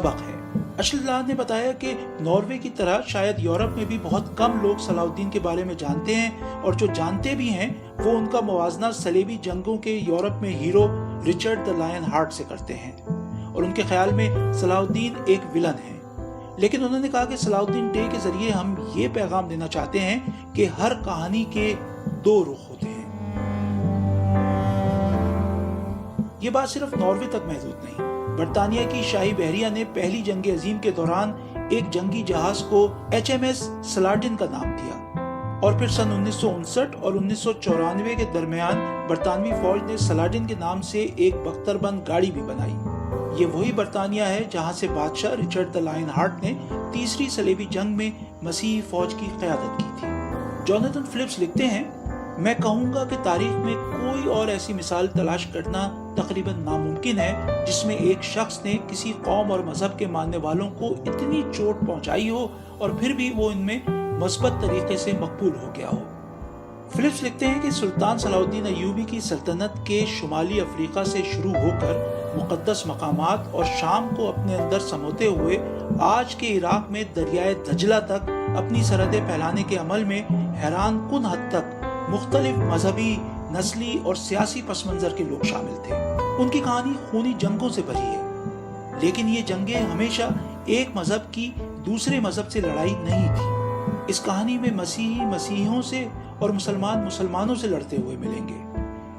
سبق ہے۔ اشلدان نے بتایا کہ ناروے کی طرح شاید یورپ میں بھی بہت کم لوگ صلاح الدین کے بارے میں جانتے ہیں، اور جو جانتے بھی ہیں وہ ان کا موازنہ صلیبی جنگوں کے یورپ میں ہیرو رچرڈ دی لائن ہارٹ سے کرتے ہیں، اور ان کے خیال میں صلاح الدین ایک ویلن ہے۔ لیکن انہوں نے کہا کہ صلاح الدین ڈے کے ذریعے ہم یہ پیغام دینا چاہتے ہیں کہ ہر کہانی کے دو رخ ہوتے ہیں۔ یہ بات صرف ناروے تک محدود نہیں۔ برطانیہ کی شاہی بحریہ نے پہلی جنگ عظیم کے دوران ایک جنگی جہاز کو HMS سلاڈن کا نام دیا، اور پھر سن 1959 اور 1994 کے درمیان برطانوی فوج نے سلاڈن کے نام سے ایک بختر بند گاڑی بھی بنائی۔ یہ وہی برطانیہ ہے جہاں سے بادشاہ رچرڈ دی لائن ہارٹ نے تیسری صلیبی جنگ میں مسیحی فوج کی قیادت کی تھی۔ جوناتھن فلپس لکھتے ہیں، میں کہوں گا کہ تاریخ میں کوئی اور ایسی مثال تلاش کرنا تقریباً ناممکن ہے جس میں ایک شخص نے کسی قوم اور مذہب کے ماننے والوں کو اتنی چوٹ پہنچائی ہو اور پھر بھی وہ ان میں مثبت طریقے سے مقبول ہو گیا ہو۔ فلپس لکھتے ہیں کہ سلطان صلاح الدین ایوبی کی سلطنت کے شمالی افریقہ سے شروع ہو کر مقدس مقامات اور شام کو اپنے اندر سموتے ہوئے آج کے عراق میں دریائے دجلہ تک اپنی سرحدیں پھیلانے کے عمل میں حیران کن حد تک مختلف مذہبی، نسلی اور سیاسی پس منظر کے لوگ شامل تھے۔ ان کی کہانی خونی جنگوں سے بھری ہے، لیکن یہ جنگیں ہمیشہ ایک مذہب کی دوسرے مذہب سے لڑائی نہیں تھی۔ اس کہانی میں مسیحی مسیحیوں سے اور مسلمان مسلمانوں سے لڑتے ہوئے ملیں گے۔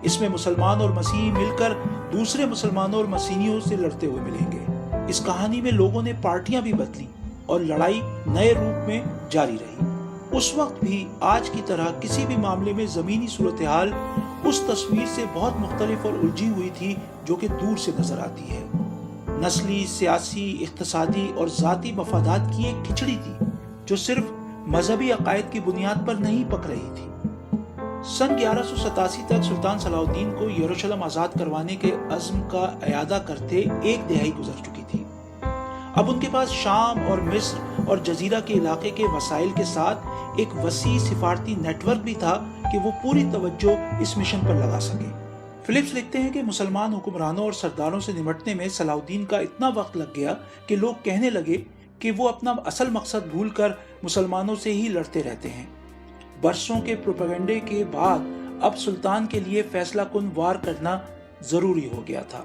اس میں مسلمان اور مسیحی مل کر دوسرے مسلمانوں اور مسیحیوں سے لڑتے ہوئے ملیں گے۔ اس کہانی میں لوگوں نے پارٹیاں بھی بدلی اور لڑائی نئے روپ میں جاری رہی۔ اس وقت بھی آج کی طرح کسی بھی معاملے میں زمینی صورتحال اس تصویر سے بہت مختلف اور الجھی ہوئی تھی جو کہ دور سے نظر آتی ہے۔ نسلی، سیاسی، اقتصادی اور ذاتی مفادات کی ایک کھچڑی تھی جو صرف مذہبی عقائد کی بنیاد پر نہیں پک رہی تھی۔ سن 1187 تک سلطان صلاح الدین کو یروشلم آزاد کروانے کے عزم کا اعادہ کرتے ایک دہائی گزر چکی تھی۔ اب ان کے پاس شام اور مصر اور جزیرہ کے علاقے کے وسائل کے ساتھ ایک وسیع سفارتی نیٹ ورک بھی تھا کہ وہ پوری توجہ اس مشن پر لگا سکے۔ فلپس لکھتے ہیں کہ مسلمان حکمرانوں اور سرداروں سے نمٹنے میں صلاح الدین کا اتنا وقت لگ گیا کہ لوگ کہنے لگے کہ وہ اپنا اصل مقصد بھول کر مسلمانوں سے ہی لڑتے رہتے ہیں۔ برسوں کے پروپیگنڈے کے بعد اب سلطان کے لیے فیصلہ کن وار کرنا ضروری ہو گیا تھا۔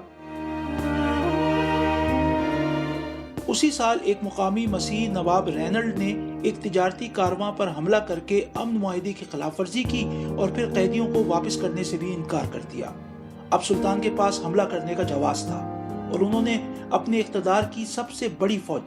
اسی سال ایک مقامی مسیحی نواب رینلڈ نے ایک تجارتی کارواں پر حملہ کر کے امن معاہدے کی خلاف ورزی کی اور پھر قیدیوں کو واپس کرنے سے بھی انکار کر دیا۔ اب سلطان کے پاس حملہ کرنے کا جواز تھا اور انہوں نے اپنے اقتدار کی سب سے بڑی فوج